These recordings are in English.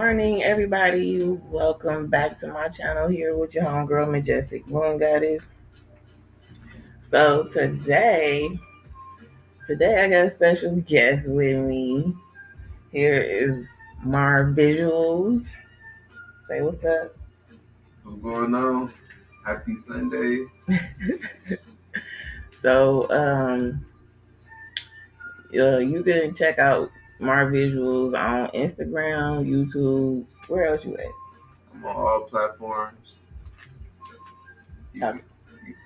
Morning, everybody. Welcome back to my channel here with your homegirl, Majestic Moon Goddess. So today I got a special guest with me. Here is Mar Visuals. Say what's up. What's going on? Happy Sunday. So you can check out Mar Visuals on Instagram, YouTube. Where else you at? I'm on all platforms. Okay.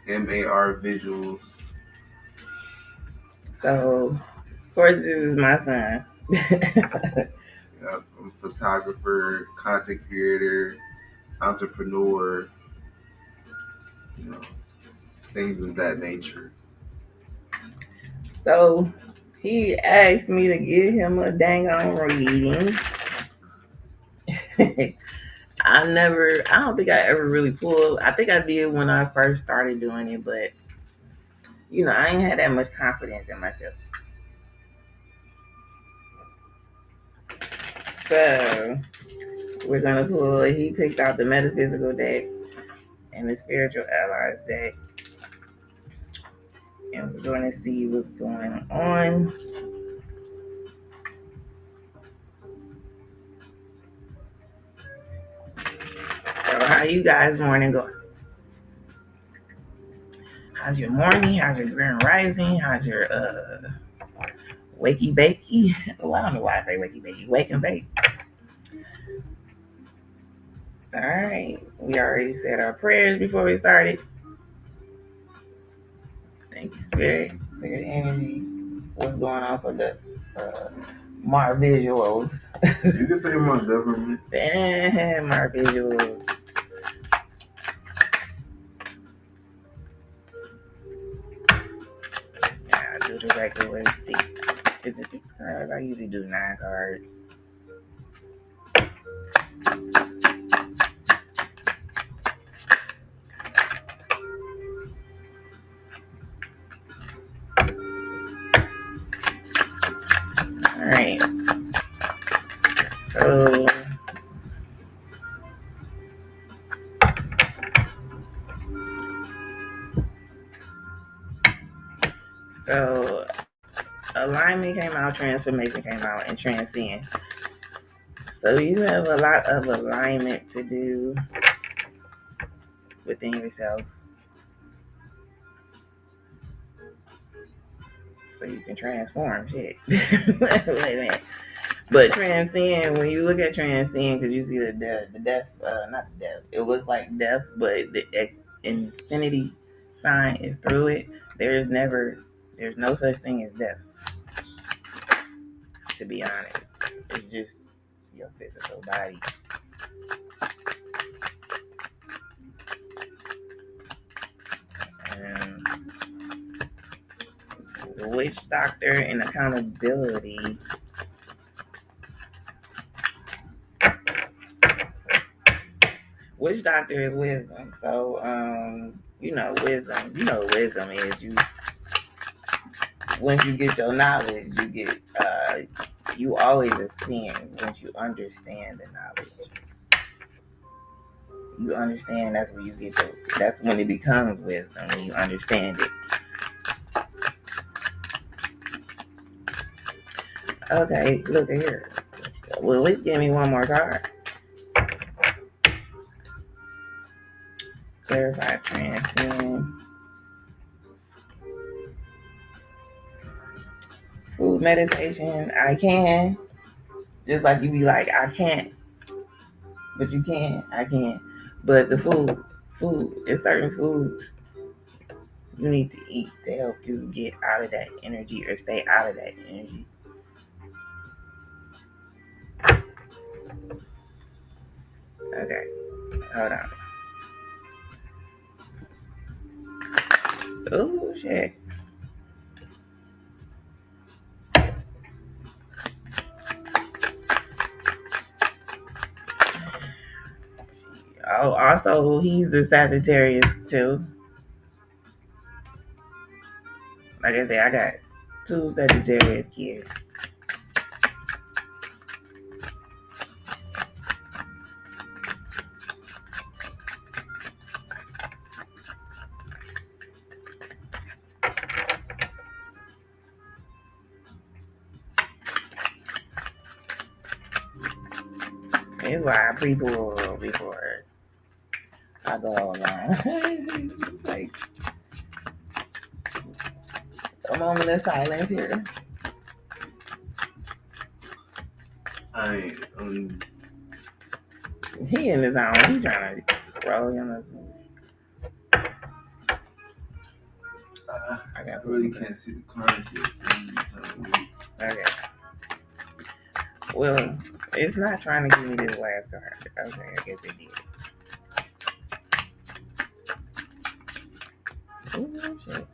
MAR Visuals. So, of course, this is my son. Yep, I'm a photographer, content creator, entrepreneur, you know, things of that nature. So he asked me to give him a dang on reading. I don't think I ever really pulled. I think I did when I first started doing it, but I ain't had that much confidence in myself. So we're gonna pull. He picked out the metaphysical deck and the spiritual allies deck, and we're going to see what's going on. So how you guys morning going? How's your morning? How's your grand rising? How's your wakey bakey? Well, I don't know why I say wakey bakey. Wake and bake. All right. We already said our prayers before we started. Thank you, Spirit, for your energy. What's going on for the Mar Visuals? You can say my government. Damn, Mar Visuals. Yeah, I do the regular 6. Is it 6 cards? I usually do 9 cards. All right. So alignment came out, transformation came out, and transcend. So you have a lot of alignment to do within yourself, so you can transform shit. Wait a minute. But transcend, when you look at transcend, because you see the death, not the death, it looks like death, but the infinity sign is through it. There's no such thing as death, to be honest. It's just your physical body. The witch doctor and accountability. Witch doctor is wisdom. So, wisdom. You know what wisdom is. Once you get your knowledge, you always ascend once you understand the knowledge. You understand, that's when that's when it becomes wisdom, when you understand it. Okay, look at here. Well, at least give me one more card. Clarify, transcend. Food meditation, I can. Just like you be like, I can't. But you can, I can. But the food, it's certain foods you need to eat to help you get out of that energy or stay out of that energy. Okay, hold on. Oh, shit. Oh, also, he's a Sagittarius, too. Like I said, I got 2 Sagittarius kids. It's why I pre-pull before I go online. Like a moment of silence here. I ain't, He in his own. He trying to roll him. I really can't see the cards yet. Okay. Well, it's not trying to give me this last card. Okay, I guess it did. Ooh, shit.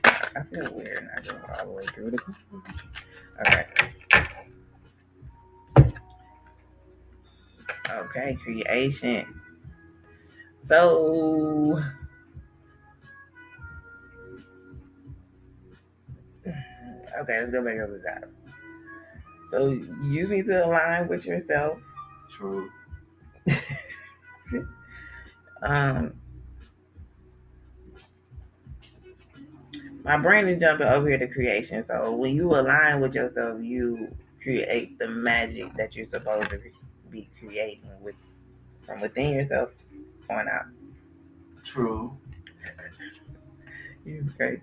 I feel weird not going all the way through the card. Okay. Okay, creation. So, okay, let's go back over the top. So you need to align with yourself. True. um, my brain is jumping over here to creation. So when you align with yourself, you create the magic that you're supposed to be creating with from within yourself on out. True. Okay.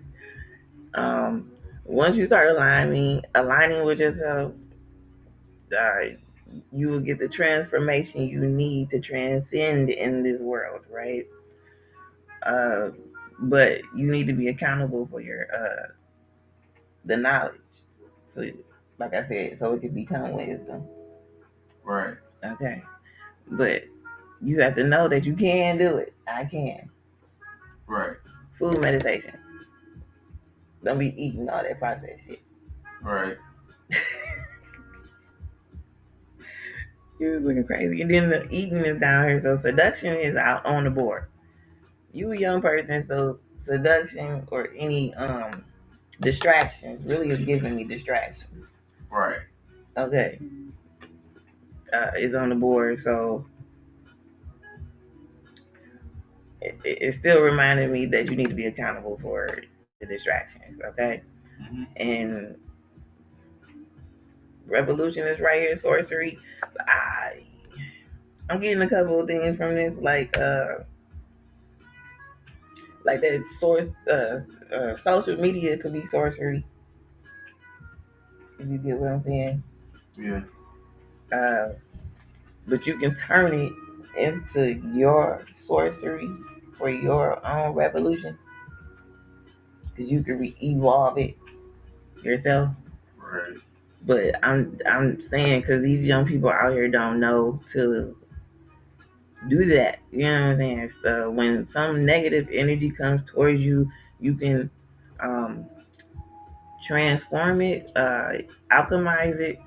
Once you start aligning with yourself, uh, you will get the transformation you need to transcend in this world, right? Uh, but you need to be accountable for your the knowledge. So, like I said, so it can become wisdom. Right. Okay. But you have to know that you can do it. I can. Right. Food meditation. Don't be eating all that processed shit. Right. You was looking crazy. And then the eating is down here. So seduction is out on the board. You a young person, so seduction or any distractions really is giving me distractions. Right. Okay. Is on the board. So it still reminded me that you need to be accountable for the distractions, okay? Mm-hmm. And revolution is right here, sorcery. I'm getting a couple of things from this, like that source. Social media could be sorcery, if you get what I'm saying. Yeah. But you can turn it into your sorcery for your own revolution, because you can evolve it yourself. Right. But I'm saying because these young people out here don't know to do that. You know what I'm saying? So when some negative energy comes towards you, you can um, transform it, alchemize it,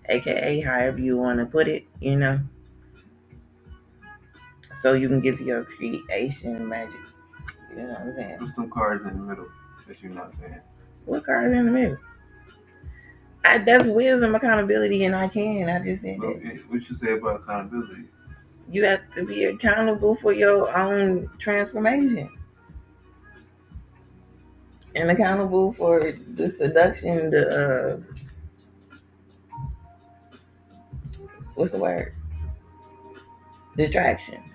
aka however you want to put it. You know, so you can get to your creation magic. You know what I'm saying? Put some cards in the middle that you're not saying. What card is in the middle? That's wisdom, accountability, and I can. I just said that. Okay. What you say about accountability? You have to be accountable for your own transformation and accountable for the seduction, the what's the word? Distractions.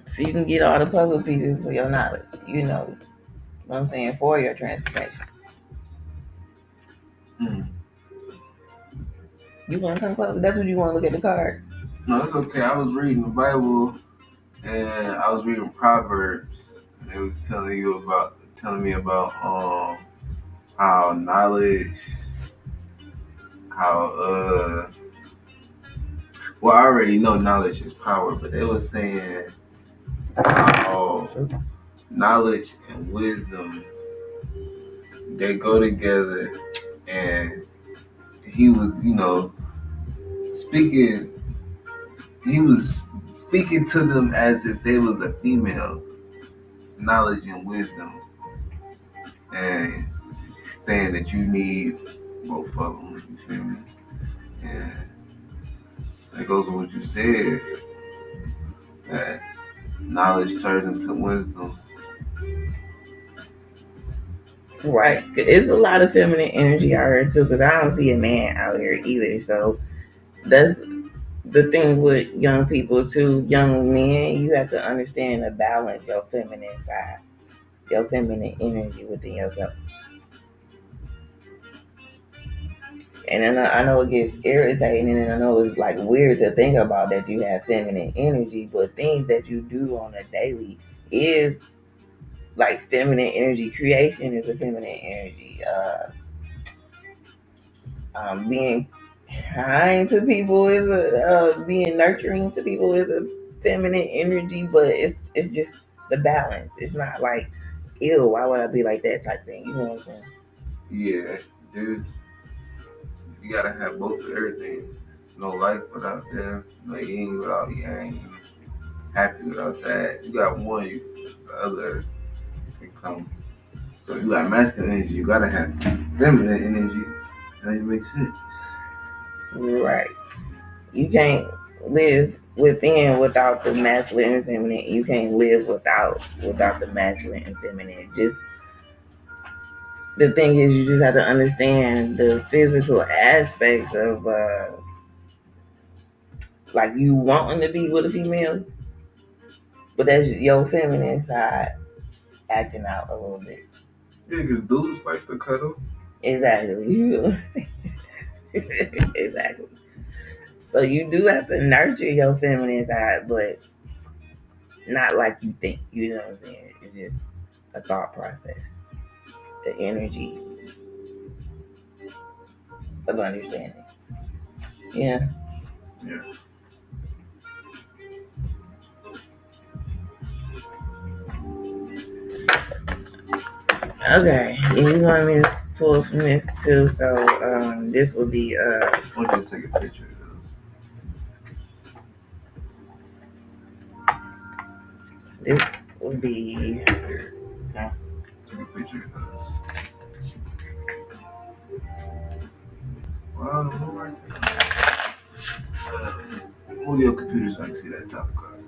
So you can get all the puzzle pieces for your knowledge. You know what I'm saying? For your transformation. Hmm. You want to come closer? That's what you want to look at the cards. No, it's okay. I was reading the Bible and I was reading Proverbs, and it was telling me about how knowledge, how well, I already know knowledge is power, but they were saying how knowledge and wisdom, they go together, and he was, speaking he was speaking to them as if they was a female, knowledge and wisdom, and saying that you need both of them. You feel me? And that goes with what you said, that knowledge turns into wisdom, Right. It's a lot of feminine energy out here too, because I don't see a man out here either. So that's the thing with young people too, young men. You have to understand to balance your feminine side, your feminine energy within yourself. And then I know it gets irritating, and I know it's like weird to think about that you have feminine energy, but things that you do on a daily is like feminine energy. Creation is a feminine energy. Being kind to people is a being nurturing to people is a feminine energy, but it's just the balance. It's not like ew, why would I be like that type thing? You know what I'm saying? Yeah, there's you gotta have both of everything. No life without them, no yin without yang, happy without sad. You got one, the other can come. So you got masculine energy, you gotta have feminine energy. That even makes sense. Right. You can't live within without the masculine and feminine. You can't live without the masculine and feminine. Just the thing is, you just have to understand the physical aspects of like you wanting to be with a female, but that's your feminine side acting out a little bit. Yeah, because dudes like to cuddle. Exactly. Exactly. So you do have to nurture your feminine side, but not like you think. You know what I'm saying? It's just a thought process, the energy of understanding. Yeah. Yeah. Okay. And you want me to pull from this too? So this will be I want you to take a picture of those. this will be Here, take a picture of those. Wow, right there. Move your computer so I can see that top card.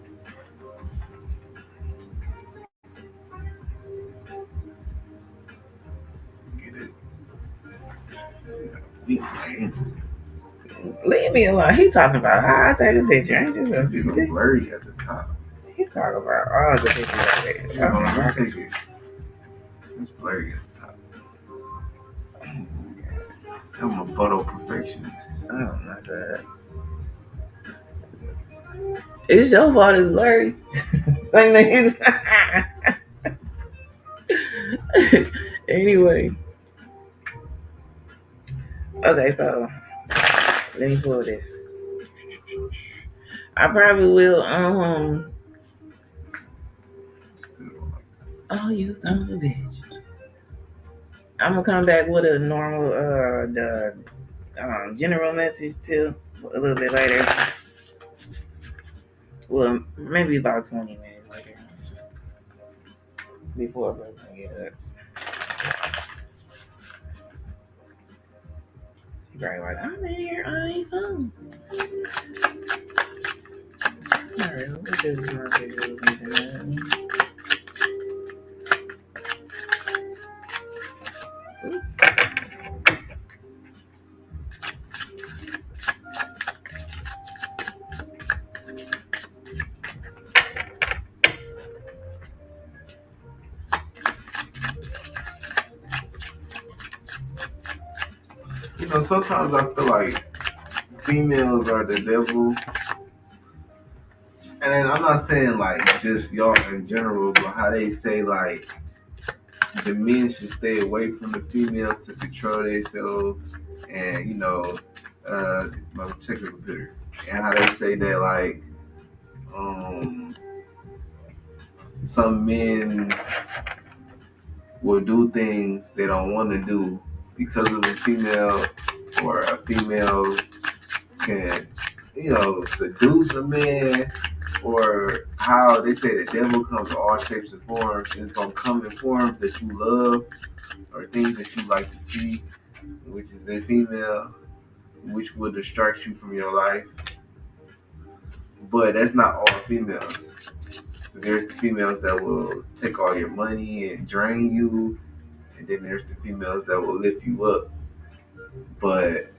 Get it. Yeah. Man. leave me alone. He talking about how I take a picture. I ain't just It's even a, blurry at the top. he talking about all the pictures I take. Yeah, Oh hold on, my let me god. take it. It's blurry at the top. I'm a photo perfectionist. Oh my god. It's your fault it's blurry. Like niggas. Anyway. Okay, so let me pull this. I probably will Still like oh you son of a bitch. I'm gonna come back with a normal the general message too a little bit later. Well, maybe about 20 minutes later before I get up. She probably like, I'm in here on your phone. Alright, what is my video? sometimes I feel like females are the devil. And then I'm not saying like just y'all in general, but how they say like the men should stay away from the females to control themselves and my check the computer. And how they say that like um some men will do things they don't want to do because of a female or a female can seduce a man or how they say the devil comes in all shapes and forms and it's gonna come in forms that you love or things that you like to see, which is a female, which will distract you from your life. But that's not all females. There's females that will take all your money and drain you and then there's the females that will lift you up. But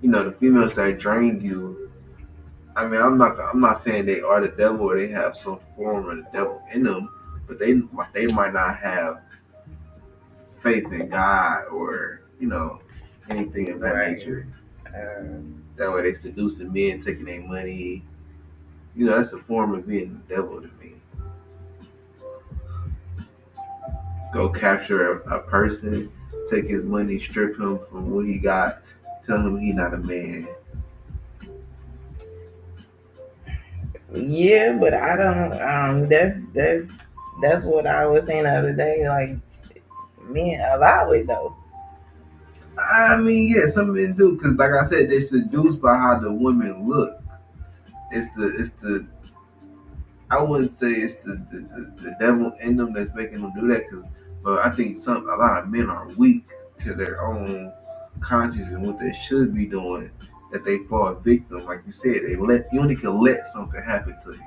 the females that drain you. I mean, I'm not saying they are the devil or they have some form of the devil in them, but they might not have faith in God or anything of that Right. nature. Um, That way they seducing men, taking their money. That's a form of being the devil to me. Go capture a person, take his money, strip him from what he got, tell him he not a man. yeah, but I don't. That's what I was saying the other day. Like men allow it though. I mean, yeah, some men do, because like I said, they're seduced by how the women look. It's the I wouldn't say it's the devil in them that's making them do that, because but I think a lot of men are weak to their own conscience and what they should be doing, that they fall victim. Like you said, you only can let something happen to you.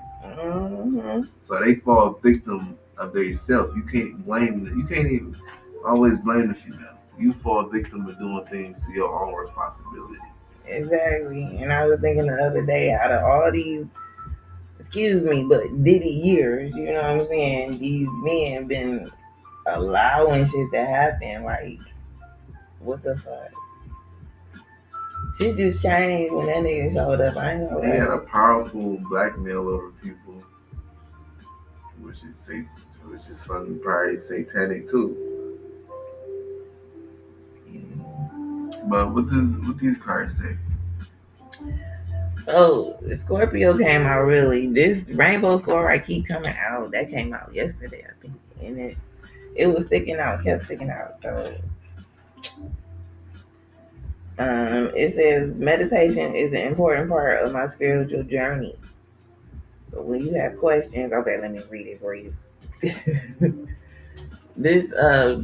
Hmm. So they fall victim of their self. You can't blame them. You can't even always blame the female. You fall victim of doing things to your own responsibility. Exactly. And I was thinking the other day, out of all these, excuse me, but Diddy years, you know what I'm saying? These men been allowing shit to happen. Like, what the fuck? Shit just changed when that nigga showed up. I ain't gonna He had lie. a powerful blackmail over people, which is something probably satanic too. But what these cards say? So Scorpio came out really. This rainbow fluorite keep coming out. That came out yesterday, I think, and it was sticking out, kept sticking out. So it says meditation is an important part of my spiritual journey. So when you have questions, okay, let me read it for you. This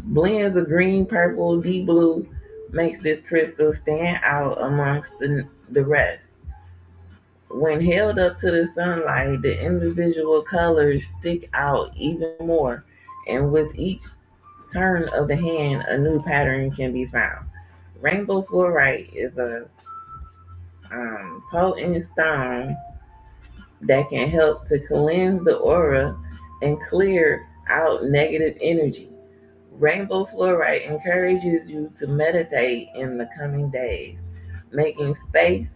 blends of green, purple, deep blue makes this crystal stand out amongst the rest. When held up to the sunlight, the individual colors stick out even more, and with each turn of the hand, a new pattern can be found. Rainbow fluorite is a potent stone that can help to cleanse the aura and clear out negative energy. Rainbow fluorite encourages you to meditate in the coming days, making space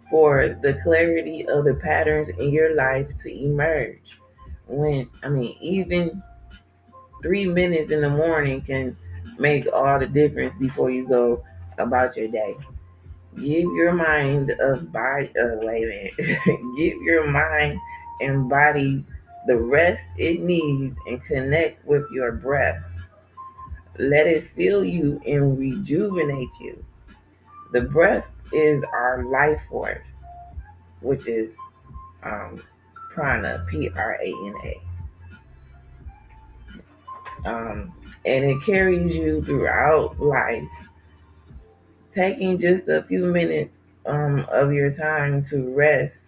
for the clarity of the patterns in your life to emerge. Even 3 minutes in the morning can make all the difference before you go about your day. Give your mind a body. Wait a minute. Give your mind and body the rest it needs and connect with your breath. Let it fill you and rejuvenate you. The breath is our life force, which is um, prana, Prana. And it carries you throughout life. Taking just a few minutes of your time to rest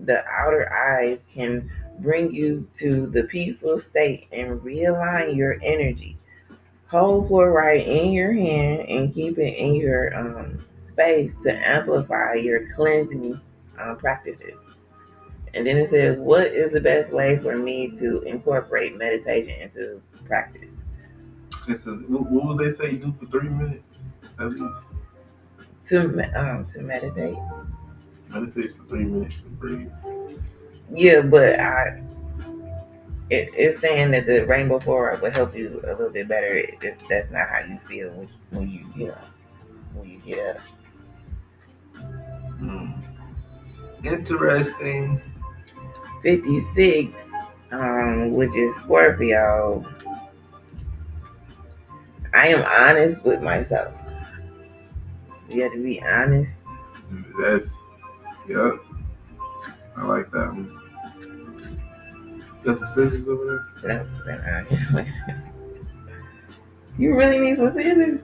the outer eyes can bring you to the peaceful state and realign your energy. Hold fluorite in your hand and keep it in your space to amplify your cleansing practices. And then it says, what is the best way for me to incorporate meditation into practice? It says, what was they say you do for 3 minutes at least? To meditate. Meditate for 3 minutes and breathe. Yeah, but it's saying that the rainbow fluoride will help you a little bit better if that's not how you feel when you get up. Hmm. Interesting. 56, which is Scorpio. I am honest with myself. You have to be honest. That's yep. I like that one. Got some scissors over No, you really need some scissors.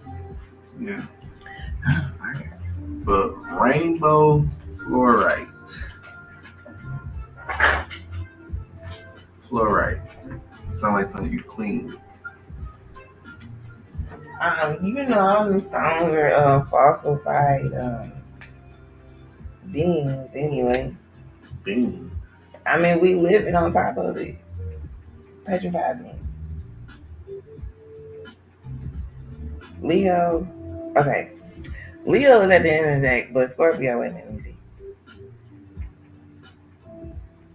there? Yeah. But rainbow fluorite. Fluorite. Sound like something you clean with. All them stones are falsified beings anyway. Beings. I mean, we living on top of it. Petrified beings. Leo. Okay. Leo is at the end of the day, but Scorpio, wait a minute, let me see.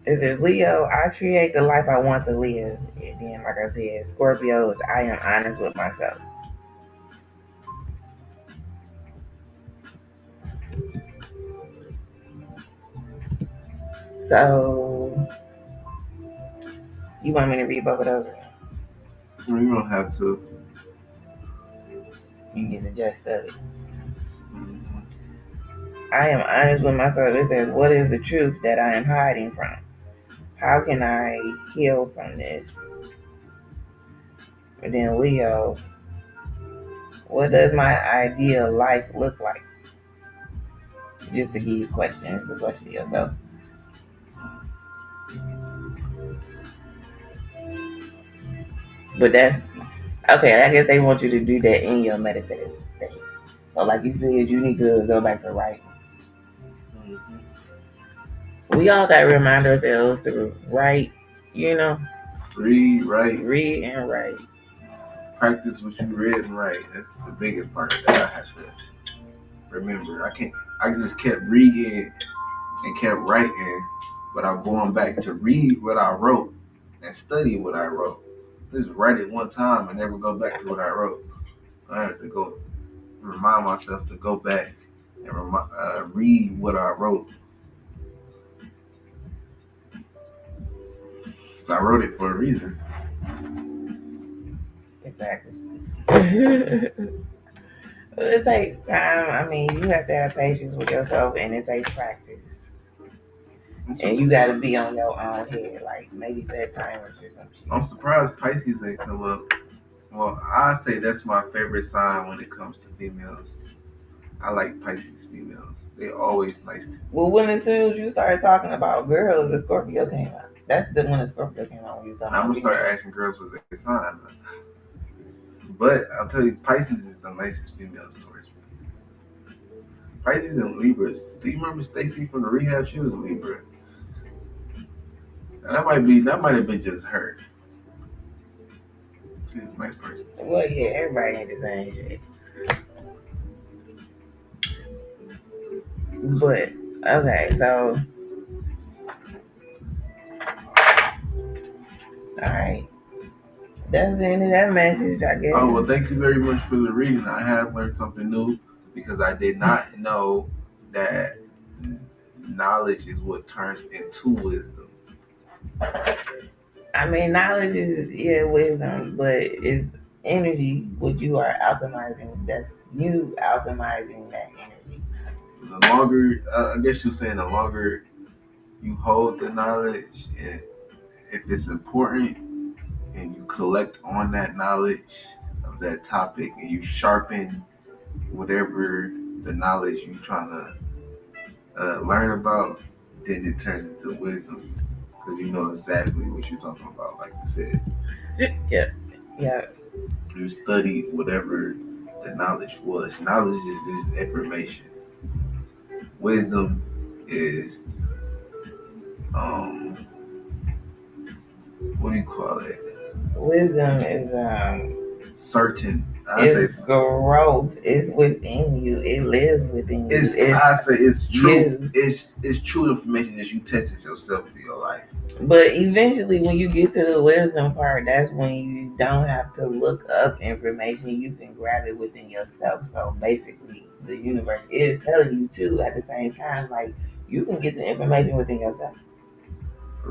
It says Leo, I create the life I want to live. And then, like I said, Scorpio is I am honest with myself. So, you want me to read both of those? You don't have to. You get the gist of it. Mhm. I am honest with myself. It says, what is the truth that I am hiding from? How can I heal from this? And then Leo, what does my ideal life look like? Just to give you questions to question yourself. But that's okay. I guess they want you to do that in your meditative state. So, like you said, you need to go back to writing. Mhm. We all got to remind ourselves to write, you know, Read, write, read and write. practice what you read and write. That's the biggest part that I have to remember. I can't. I just kept reading and kept writing, but I'm going back to read what I wrote and study what I wrote. Just write it one time and never go back to what I wrote. I have to go remind myself to go back and read what I wrote. So I wrote it for a reason. Exactly. It takes time. I mean, you have to have patience with yourself, and it takes practice. And you got to be on your own head, like maybe set timers or some shit. I'm surprised Pisces ain't come up. Well, I say that's my favorite sign when it comes to females. I like Pisces females. They're always nice to me. Well, when as soon as you started talking about girls, the Scorpio came out. That's the one that Scorpio came out when you were talking I'm about gonna start females. asking girls what their sign. But I'll tell you, Pisces is the nicest females towards me. Pisces and Libras. Do you remember Stacy from the rehab? She was a Libra. And that might have been just her. She's a nice person. Well, yeah, everybody ain't the same shit. But okay, so all right, that's the end of that message, I guess. Oh well, thank you very much for the reading. I have learned something new because I did not know that knowledge is what turns into wisdom. I mean, knowledge is wisdom, but it's energy. What you are alchemizing, that's you alchemizing that energy. The longer, I guess you're saying, the longer you hold the knowledge, and if it's important, and you collect on that knowledge of that topic, and you sharpen whatever the knowledge you're trying to learn about, then it turns into wisdom because you know exactly what you're talking about. Like you said, Yeah, yeah. you studied whatever the knowledge was. Knowledge is information. Wisdom is um what do you call it? Wisdom is Certain. I say it's growth. It's within you. It lives within you. it's true. You. It's true information that you tested yourself through your life. But eventually, when you get to the wisdom part, that's when you don't have to look up information. You can grab it within yourself. So basically, the universe is telling you too at the same time, like you can get the information within yourself.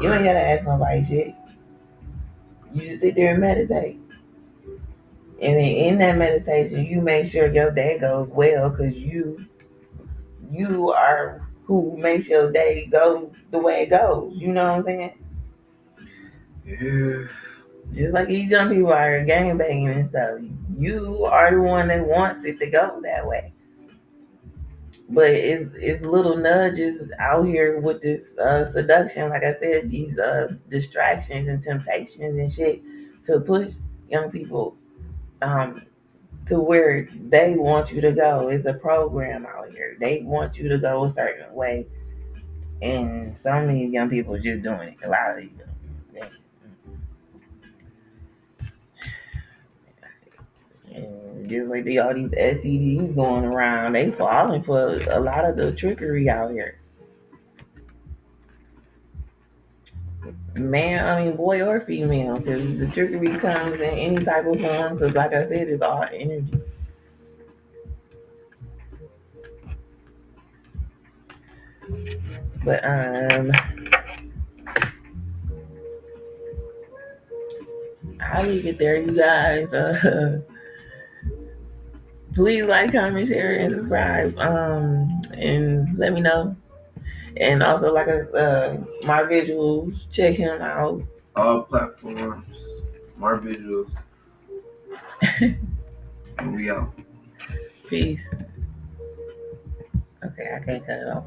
You ain't gotta ask nobody shit. You just sit there and meditate. And then in that meditation, you make sure your day goes well because you are who makes your day go the way it goes. You know what I'm saying? Yeah. Just like these young people out here gang banging and stuff. You are the one that wants it to go that way. But it's little nudges out here with this seduction, like I said, these distractions and temptations and shit to push young people um, to where they want you to go. It's a program out here. They want you to go a certain way, and some of these young people are just doing it. A lot of these, and just like all these STDs going around, they falling for a lot of the trickery out here. Man, I mean, boy or female, because the trickery comes in any type of form. Because, like I said, it's all energy. But I'll leave it there, you guys. Please like, comment, share, and subscribe. And let me know. And also, like my visuals, check him out. All platforms, more visuals, and we out. Peace. Okay, I can't cut it off.